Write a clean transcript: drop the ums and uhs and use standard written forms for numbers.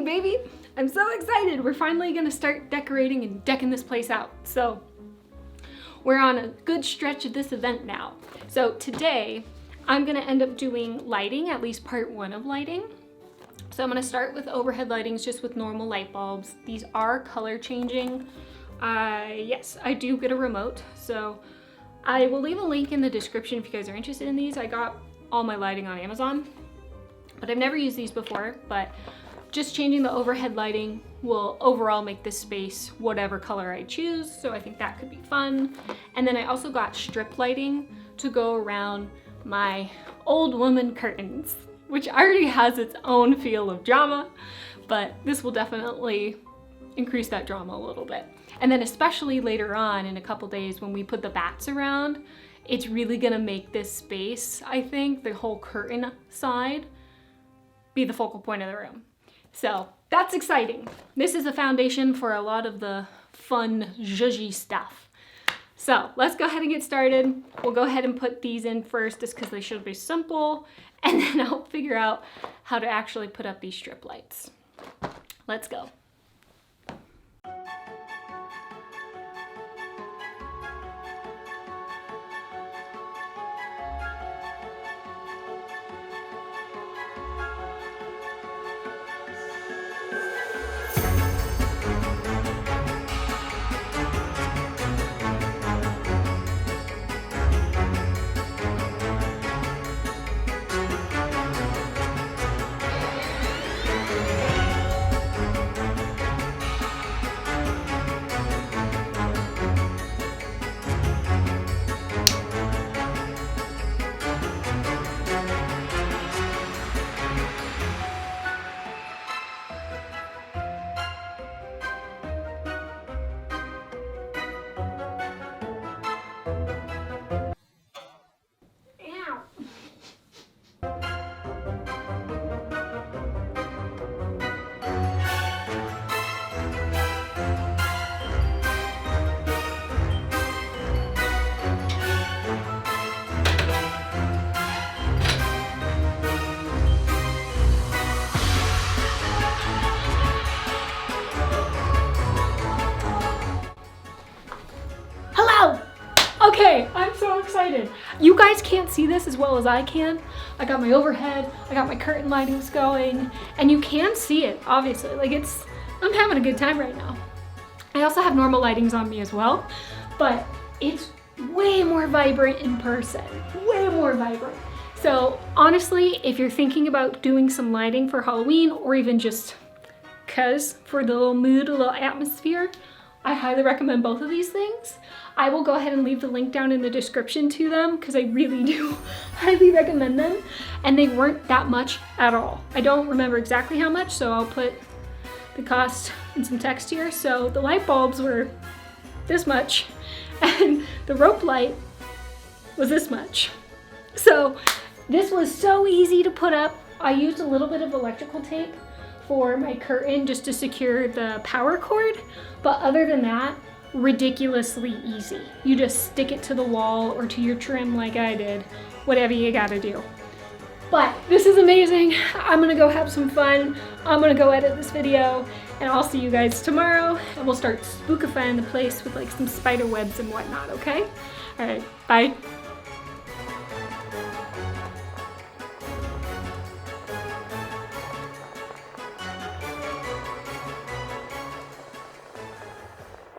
baby. I'm so excited. We're finally gonna start decorating and decking this place out. So we're on a good stretch of this event now. So today I'm gonna end up doing lighting, at least part one of lighting. So I'm gonna start with overhead lightings, just with normal light bulbs. These are color changing. Yes, I do get a remote. So I will leave a link in the description if you guys are interested in these. I got all my lighting on Amazon, but I've never used these before. But just changing the overhead lighting will overall make this space whatever color I choose. So I think that could be fun. And then I also got strip lighting to go around my old woman curtains, which already has its own feel of drama, but this will definitely increase that drama a little bit. And then especially later on in a couple days when we put the bats around, it's really gonna make this space, I think, the whole curtain side, be the focal point of the room. So that's exciting. This is the foundation for a lot of the fun, zhuzhy stuff. So let's go ahead and get started. We'll go ahead and put these in first just because they should be simple, and then I'll figure out how to actually put up these strip lights. Let's go. Okay, I'm so excited. You guys can't see this as well as I can. I got my overhead, I got my curtain lightings going, and you can see it, obviously. Like I'm having a good time right now. I also have normal lightings on me as well, but it's way more vibrant in person, way more vibrant. So honestly, if you're thinking about doing some lighting for Halloween, or even just cause for the little mood, a little atmosphere, I highly recommend both of these things. I will go ahead and leave the link down in the description to them because I really do highly recommend them. And they weren't that much at all. I don't remember exactly how much, so I'll put the cost in some text here. So the light bulbs were this much and the rope light was this much. So this was so easy to put up. I used a little bit of electrical tape for my curtain just to secure the power cord, but other than that, ridiculously easy. You just stick it to the wall or to your trim like I did, whatever you gotta do. But this is amazing. I'm gonna go have some fun. I'm gonna go edit this video, and I'll see you guys tomorrow, and we'll start spookifying the place with like some spider webs and whatnot, okay? All right, bye.